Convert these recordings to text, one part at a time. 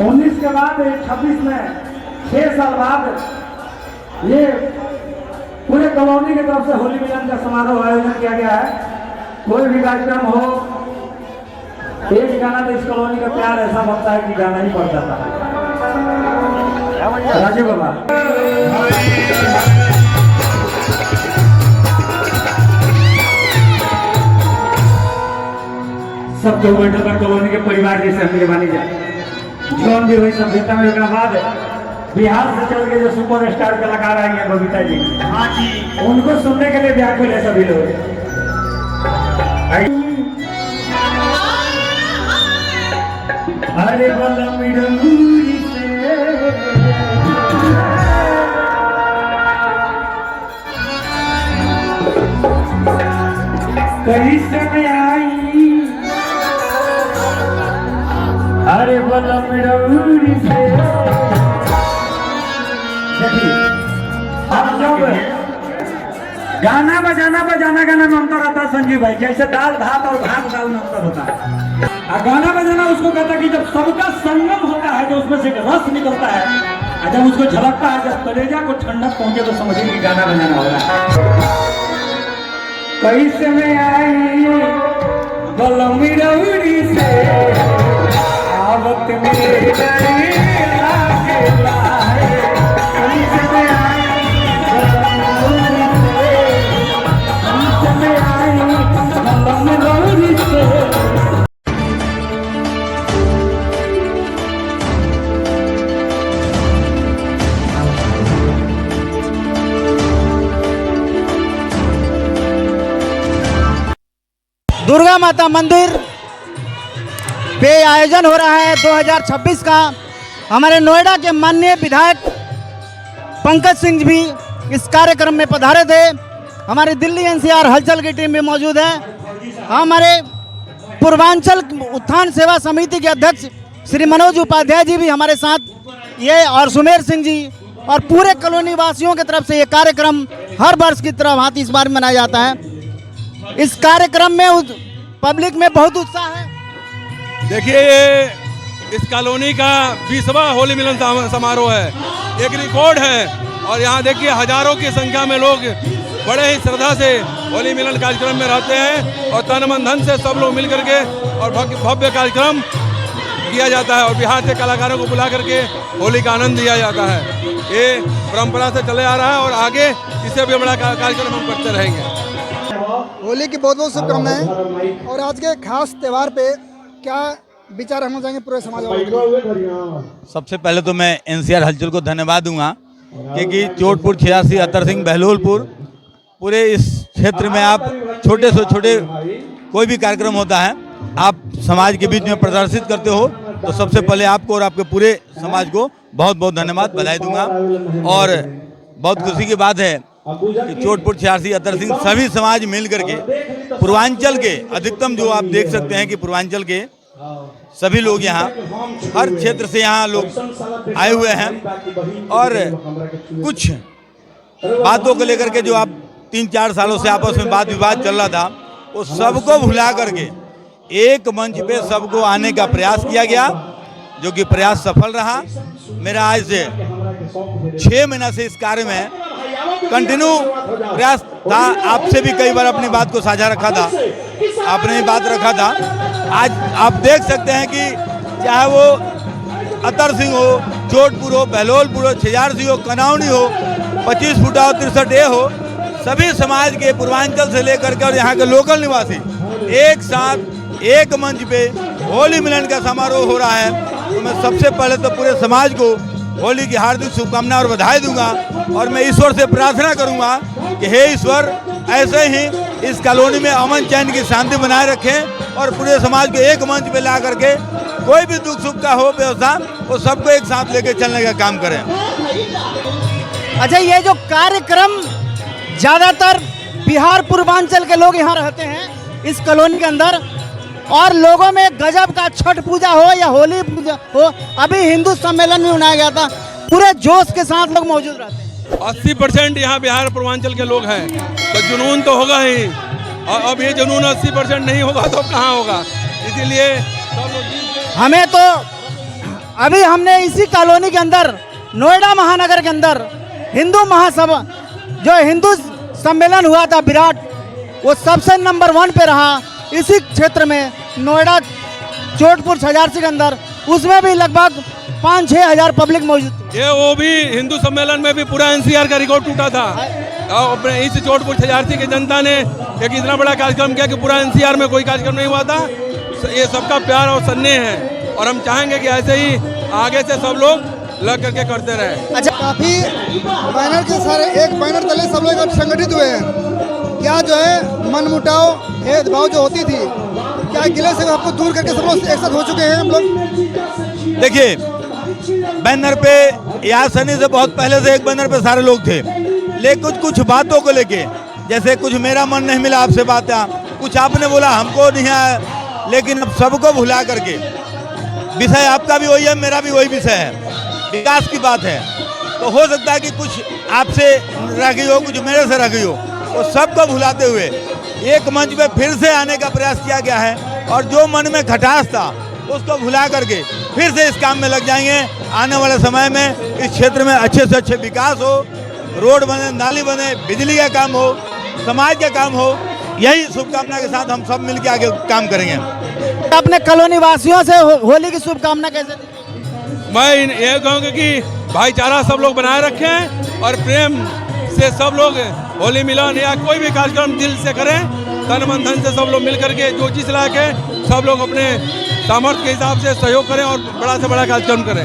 19 के बाद 26 में 6 साल बाद ये पूरे कॉलोनी की तरफ से होली मिलन का समारोह आयोजन किया गया है। कोई भी कार्यक्रम हो, एक गाना तो इस कॉलोनी का प्यार ऐसा बनता है कि गाना ही पड़ जाता है। राजू बाबा सब जो बैठल पर कॉलोनी के परिवार जैसे हम मानी जाए जीवन भी हुई सभ्यता में। एक बाद बिहार से चल के जो सुपर स्टार कलाकार आई हैं बबीता जी, हाँ जी, उनको सुनने के लिए व्याकुल है सभी लोग। अरे बलमी से कहीं से आई, अरे बलमी से अब जब गाना बजाना गाना में अंतर आता है संजीव भाई, जैसे दाल भात और भात दाल में अंतर होता है। और गाना बजाना उसको कहता है कि जब सबका संगम होता है तो उसमें से एक रस निकलता है, और जब उसको झलकता है, जब कलेजा को ठंडक पहुंचे तो समझिए कि गाना बजाना हो रहा है। कैसे में आई बलमी रउड़ी से आवत मेरे दुर्गा माता मंदिर पे आयोजन हो रहा है 2026 का। हमारे नोएडा के माननीय विधायक पंकज सिंह भी इस कार्यक्रम में पधारे थे। हमारी दिल्ली एनसीआर हलचल की टीम भी मौजूद है। हमारे पूर्वांचल उत्थान सेवा समिति के अध्यक्ष श्री मनोज उपाध्याय जी भी हमारे साथ ये, और सुमेर सिंह जी, और पूरे कॉलोनी वासियों की तरफ से ये कार्यक्रम हर वर्ष की तरह भांति इस बार मनाया जाता है। इस कार्यक्रम में पब्लिक में बहुत उत्साह है। देखिए, ये इस कॉलोनी का 20वां होली मिलन समारोह है, एक रिकॉर्ड है। और यहाँ देखिए हजारों की संख्या में लोग बड़े ही श्रद्धा से होली मिलन कार्यक्रम में रहते हैं, और तन मन धन से सब लोग मिल करके और भव्य कार्यक्रम किया जाता है, और बिहार से कलाकारों को बुला करके होली का आनंद लिया जाता है। ये परंपरा से चले आ रहा है और आगे इससे भी बड़ा कार्यक्रम हम करते रहेंगे। होली की बहुत बहुत शुभकामनाएं। और आज के खास त्यौहार पे क्या विचार रखना चाहेंगे पूरे समाज वालों? सबसे पहले तो मैं एनसीआर हलचल को धन्यवाद दूंगा, क्योंकि चोटपुर 86 अतर सिंह बहलोलपुर पूरे इस क्षेत्र में आप छोटे से छोटे कोई भी कार्यक्रम होता है आप समाज के बीच में प्रदर्शित करते हो, तो सबसे पहले आपको और आपके पूरे समाज को बहुत बहुत धन्यवाद बधाई दूंगा। और बहुत खुशी की बात है कि चोटपुर 86 अतर सिंह सभी समाज मिल करके पूर्वांचल के अधिकतम, जो आप देख सकते हैं कि पूर्वांचल के सभी लोग यहाँ हर क्षेत्र से यहाँ लोग आए हुए हैं, और कुछ बातों को लेकर के जो आप 3-4 सालों से आपस में वाद विवाद चल रहा था, वो सबको भुला करके एक मंच पे सबको आने का प्रयास किया गया, जो कि प्रयास सफल रहा। मेरा आज से 6 महीना से इस कार्य में कंटिन्यू प्रयास था। आपसे भी कई बार अपनी बात को साझा रखा था, आपने भी बात रखा था। आज आप देख सकते हैं कि चाहे वो अतर सिंह हो, चोटपुर हो, बहलोलपुर हो, 86 हो, कनावनी हो, 25 फुटा हो, 63A हो, सभी समाज के पूर्वांचल से लेकर के और यहाँ के लोकल निवासी एक साथ एक मंच पे होली मिलन का समारोह हो रहा है। तो मैं सबसे पहले तो पूरे समाज को होली की हार्दिक शुभकामना और बधाई दूंगा, और मैं ईश्वर से प्रार्थना करूंगा कि हे ईश्वर, ऐसे ही इस कॉलोनी में अमन चैन की शांति बनाए रखें, और पूरे समाज को एक मंच पे ला करके कोई भी दुख सुख का हो व्यवस्था, वो सबको एक साथ लेके चलने का काम करें। अच्छा, ये जो कार्यक्रम ज़्यादातर बिहार पूर्वांचल के लोग यहाँ रहते हैं इस कॉलोनी के अंदर, और लोगों में गजब का छठ पूजा हो या होली पूजा हो, अभी हिंदू सम्मेलन में मनाया गया था, पूरे जोश के साथ लोग मौजूद रहते हैं। 80% यहाँ बिहार पूर्वांचल के लोग हैं, तो जुनून तो होगा ही, और अब ये जुनून 80% नहीं होगा तो कहाँ होगा। इसीलिए हमें तो अभी हमने इसी कॉलोनी के अंदर नोएडा महानगर के अंदर हिंदू महासभा जो हिंदू सम्मेलन हुआ था विराट, वो सबसे नंबर 1 पे रहा इसी क्षेत्र में नोएडा चोटपुर छजारसी के अंदर। उसमें भी लगभग 5-6 हज़ार पब्लिक मौजूद थी। ये वो भी हिंदू सम्मेलन में भी पूरा एनसीआर का रिकॉर्ड टूटा था। और अपने इस चोटपुर छजारसी की जनता ने एक इतना बड़ा कार्यक्रम किया कि पूरा एनसीआर में कोई कार्यक्रम नहीं हुआ था। ये सबका प्यार और स्नेह है और हम चाहेंगे कि ऐसे ही आगे से सब लोग लग करके करते रहे। अच्छा, काफी बैनर के सारे एक बैनर तले सब लोग अब संगठित हुए हैं। क्या जो है मनमुटाव भेदभाव जो होती थी, क्या गिले से आपको दूर करके सब लोग एक साथ हो चुके हैं हम लोग? देखिए, बैनर पे या सनी से बहुत पहले से एक बैनर पे सारे लोग थे, लेकिन कुछ बातों को लेके, जैसे कुछ मेरा मन नहीं मिला आपसे बात, कुछ आपने बोला हमको नहीं आया, लेकिन अब सबको भुला करके विषय आपका भी वही है, मेरा भी वही विषय है, विकास की बात है। तो हो सकता है कि कुछ आपसे रह गई हो, कुछ मेरे से रह गई हो, तो सबको भुलाते हुए एक मंच पे फिर से आने का प्रयास किया गया है और जो मन में खटास था उसको भुला करके फिर से इस काम में लग जाएंगे। आने वाले समय में इस क्षेत्र में अच्छे से अच्छे विकास हो, रोड बने, नाली बने, बिजली का काम हो, समाज का काम हो, यही शुभकामना के साथ हम सब मिलकर आगे काम करेंगे। अपने कॉलोनी वासियों से होली की शुभकामना कैसे दी? मैं ये कहूँगा कि भाईचारा सब लोग बनाए रखें और प्रेम से सब लोग होली मिलन या कोई भी कार्यक्रम दिल से करें, तन मन धन से सब लोग मिल करके जो चीज़ लायक है सब लोग अपने सामर्थ्य के हिसाब से सहयोग करें और बड़ा से बड़ा कार्यक्रम करें।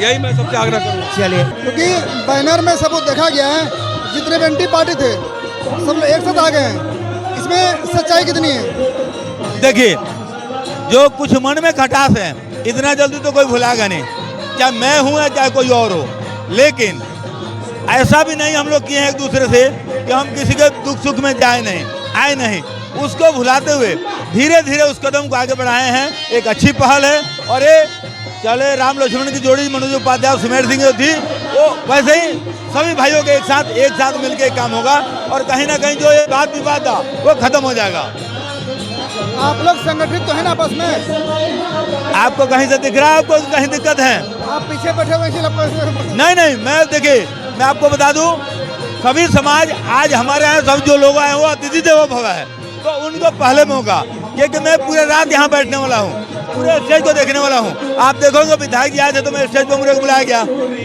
यही मैं सबसे आग्रह करूँगा। चलिए, क्योंकि बैनर में सब देखा गया है, जितने भी एंटी पार्टी थे सब लोग एक साथ आ गए हैं। इसमें सच्चाई कितनी है? देखिए, जो कुछ मन में खटास है इतना जल्दी तो कोई भुलाएगा नहीं, चाहे मैं हूँ या चाहे कोई और हो। लेकिन ऐसा भी नहीं हम लोग किए हैं एक दूसरे से कि हम किसी के दुख सुख में जाए नहीं, आए नहीं, उसको भुलाते हुए धीरे धीरे उस कदम को आगे बढ़ाए हैं। एक अच्छी पहल है और ये चले राम लक्ष्मण की जोड़ी मनोज उपाध्याय और सुमेर सिंह जो थी, वो वैसे ही सभी भाइयों के एक साथ मिलकर काम होगा और कहीं ना कहीं जो ये बात विवाद था वो खत्म हो जाएगा। आप लोग संगठित तो है ना आपस में? आपको कहीं से दिख रहा है, आपको कहीं दिक्कत है? आप पीछे बैठे हुए हैं? नहीं, मैं देखिए, मैं आपको बता दूं, सभी समाज आज हमारे यहाँ सब जो लोग आए वो अतिथि देवो भव है, तो उनको पहले मौका, क्योंकि मैं पूरे रात यहाँ बैठने वाला हूँ, पूरे स्टेज को देखने वाला हूँ। आप देखोगे विधायक जी आए थे तो मैं स्टेज पर मुझे बुलाया गया,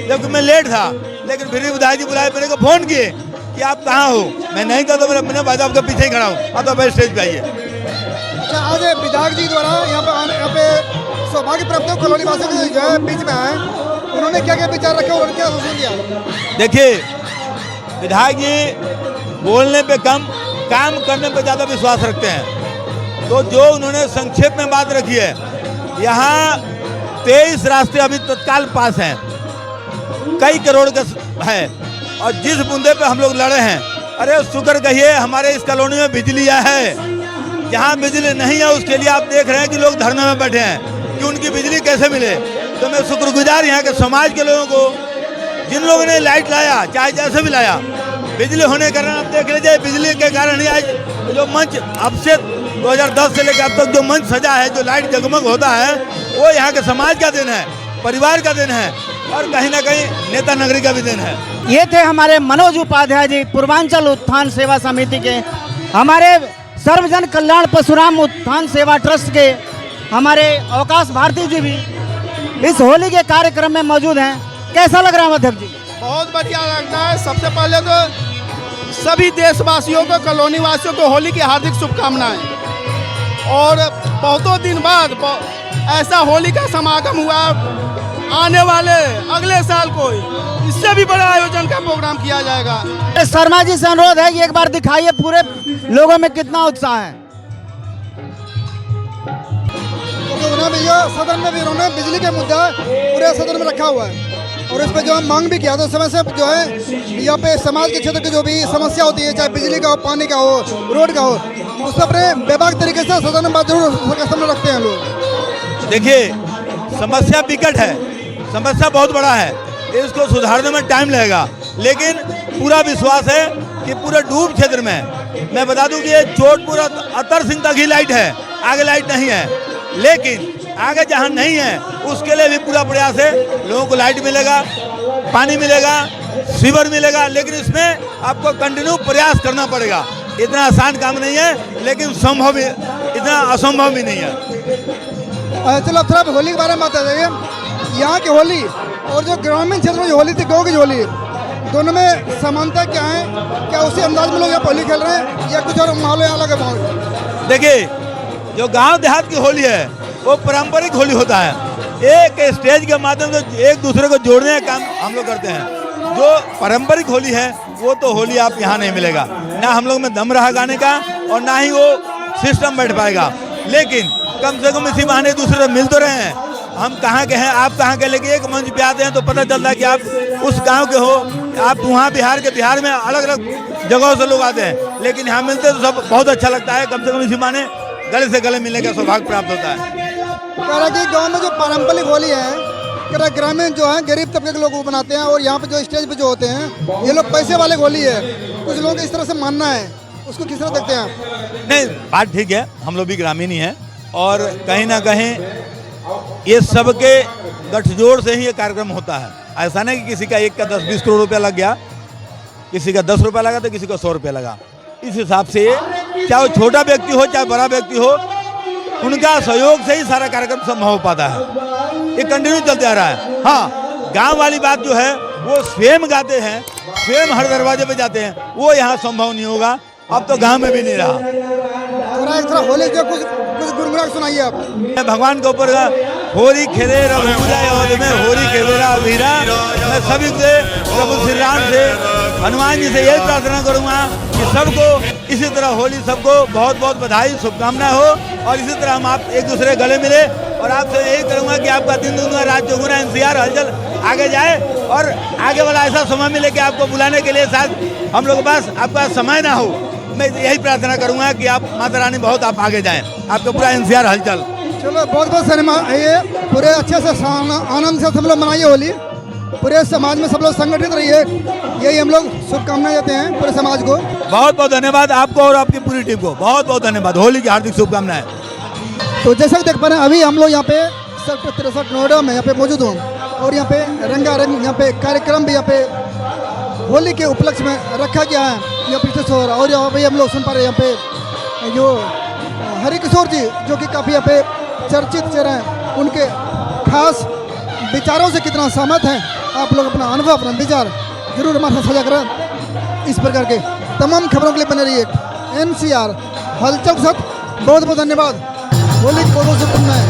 जबकि मैं लेट था, लेकिन फिर भी विधायक जी बुलाए, मेरे को फोन किए कि आप कहाँ हो। मैं नहीं था तो मैंने भाई आपके पीछे ही खड़ा हूँ, अब तो स्टेज पे आइए। अच्छा, आज विधायक जी द्वारा यहाँ पे सौभाग्य प्राप्त कॉलोनी वासियों के जो है बीच में आए, उन्होंने क्या क्या विचार रखे और क्या सूचना दिया? देखिए, विधायक जी बोलने पे कम, काम करने पे ज़्यादा विश्वास रखते हैं। तो जो उन्होंने संक्षेप में बात रखी है, यहाँ 23 रास्ते अभी तत्काल पास हैं, कई करोड़ का है, और जिस मुद्दे पे हम लोग लड़े हैं, अरे शुक्र कहिए हमारे इस कॉलोनी में बिजली है। जहाँ बिजली नहीं है उसके लिए आप देख रहे हैं कि लोग धरने में बैठे हैं कि उनकी बिजली कैसे मिले। तो मैं शुक्रगुजार यहाँ के समाज के लोगों को, जिन लोगों ने लाइट लाया, चाहे जैसे भी लाया, बिजली होने के कारण आप देख लीजिए, बिजली के कारण ही आज जो मंच अब से 2010 से लेकर अब तक जो मंच सजा है, जो लाइट जगमग होता है, वो यहाँ के समाज का दिन है, परिवार का दिन है और कहीं ना कहीं नेता नगरी का भी दिन है। ये थे हमारे मनोज उपाध्याय जी, पूर्वांचल उत्थान सेवा समिति के, हमारे सर्वजन कल्याण परशुराम उत्थान सेवा ट्रस्ट के हमारे अवकाश भारती जी भी इस होली के कार्यक्रम में मौजूद हैं। कैसा लग रहा है अध्यक्ष जी? बहुत बढ़िया लगता है। सबसे पहले तो सभी देशवासियों को, कॉलोनी वासियों को होली की हार्दिक शुभकामनाएं। और बहुतों दिन बाद ऐसा होली का समागम हुआ। आने वाले अगले साल को इससे भी बड़ा आयोजन का प्रोग्राम किया जाएगा। शर्मा जी से अनुरोध है कि एक बार दिखाइए पूरे लोगों में कितना उत्साह है। भैया सदन में भी उन्होंने बिजली के मुद्दा पूरे सदन में रखा हुआ है और इस पर जो है मांग भी किया, तो समय से जो है यहाँ पे समाज के क्षेत्र की जो भी समस्या होती है, चाहे बिजली का हो, पानी का हो, रोड का हो, उस पर अपने व्यापक तरीके से सदन में बात जरूर सामने रखते हैं लोग। देखिए, समस्या विकट है, समस्या बहुत बड़ा है, इसको सुधारने में टाइम लगेगा, लेकिन पूरा विश्वास है कि पूरे डूब क्षेत्र में, मैं बता दूं कि ये चोटपुर अतर सिंह तक ही लाइट है, आगे लाइट नहीं है, लेकिन आगे जहाँ नहीं है उसके लिए भी पूरा प्रयास है। लोगों को लाइट मिलेगा, पानी मिलेगा, सीवर मिलेगा, लेकिन इसमें आपको कंटिन्यू प्रयास करना पड़ेगा। इतना आसान काम नहीं है, लेकिन संभव भी, इतना असंभव भी नहीं है। चलो अब थोड़ा होली के बारे में बता जाइए। यहाँ की होली और जो ग्रामीण क्षेत्र में जो होली थी, गाँव की जो होली, दोनों में समानता क्या है? क्या उसी अंदाज में लोग यहाँ होली खेल रहे हैं या कुछ और माहौल है, अलग है माहौल? देखिए, जो गांव देहात की होली है वो पारंपरिक होली होता है। एक स्टेज के माध्यम से एक दूसरे को जोड़ने का काम हम लोग करते हैं। जो पारंपरिक होली है वो तो होली आप यहाँ नहीं मिलेगा, ना हम लोग में दम रहा गाने का और ना ही वो सिस्टम बैठ पाएगा। लेकिन कम से कम इसी बहाने एक दूसरे से मिल तो रहे हैं। हम कहाँ के हैं, आप कहाँ के, लेकिन एक मंच पे आते हैं तो पता चलता है कि आप उस गांव के हो। आप वहाँ बिहार में अलग अलग जगहों से लोग आते हैं, लेकिन यहाँ मिलते तो सब बहुत अच्छा लगता है। कम से कम इसी बहाने गले से गले मिलने का सौभाग्य प्राप्त होता है। कह रहा कि गाँव में जो पारंपरिक होली है, कह रहा ग्रामीण जो है गरीब तबके के लोग वो बनाते हैं, और यहाँ पे जो स्टेज पे जो होते हैं ये लोग पैसे वाले होली है। कुछ लोगों का इस तरह से मानना है, उसको किस तरह देखते हैं आप? नहीं, बात ठीक है, हम लोग भी ग्रामीण ही हैं और कहीं ना कहीं ये सबके गठजोड़ से ही ये कार्यक्रम होता है। ऐसा नहीं कि किसी का एक का 10-20 करोड़ रुपया लग गया, किसी का 10 रुपया लगा तो किसी को 100 रुपया लगा। इस हिसाब से चाहे वो छोटा व्यक्ति हो चाहे बड़ा व्यक्ति हो, उनका सहयोग से ही सारा कार्यक्रम संभव हो पाता है। ये कंटिन्यू चलते आ रहा है। हाँ, गांव वाली बात जो है वो स्वयं गाते हैं, स्वयं हर दरवाजे पे जाते हैं, वो यहाँ संभव नहीं होगा। अब तो गांव में भी नहीं रहा। एक तरह होली जो कुछ गुनगुना सुनाइए आप। भगवान के ऊपर होली खेले रघुराय में, होली खेले वीरा। मैं सभी से, प्रभु श्री राम से, हनुमान जी से यही प्रार्थना करूंगा कि सबको इसी तरह होली, सबको बहुत बहुत बधाई, शुभकामनाएं हो और इसी तरह हम आप एक दूसरे गले मिले। और आपसे यही करूंगा कि आपका दिन दुगुना रात चौगुना NCR हलचल आगे जाए और आगे वाला ऐसा समय मिले कि आपको बुलाने के लिए शायद हम लोग के पास आपका समय ना हो। मैं यही प्रार्थना करूंगा कि आप माता रानी बहुत आप आगे जाएं, आपका पूरा NCR हलचल। चलो बहुत बहुत सिनेमा ये पूरे अच्छे से आनंद से सब लोग मनाइए होली, पूरे समाज में सब लोग संगठित रहिए, यही हम लोग शुभकामनाएं देते हैं पूरे समाज को। बहुत बहुत धन्यवाद आपको और आपकी पूरी टीम को, बहुत बहुत धन्यवाद। होली की हार्दिक शुभकामनाएं। तो जैसा कि देख पा रहे हैं, अभी हम लोग यहाँ पे सेक्टर 63 नोएडा में यहाँ पे मौजूद हूँ और यहाँ पे रंगारंग यहाँ पे कार्यक्रम भी यहाँ पे होली के उपलक्ष्य में रखा गया है, यहाँ प्रस्तुत हो रहा है। और यहाँ पे हम लोग सुन पा रहे हैं यहाँ पे जो हरिकिशोर जी जो कि काफ़ी यहाँ पे चर्चित चेहरे हैं, उनके खास विचारों से कितना सहमत हैं। आप लोग अपना अनुभव, अपना विचार जरूर हमारे साथ साझा करें। इस प्रकार के तमाम खबरों के लिए बने रहिए NCR हलचल के साथ। बहुत बहुत धन्यवाद। होली को शुभकामनाएं।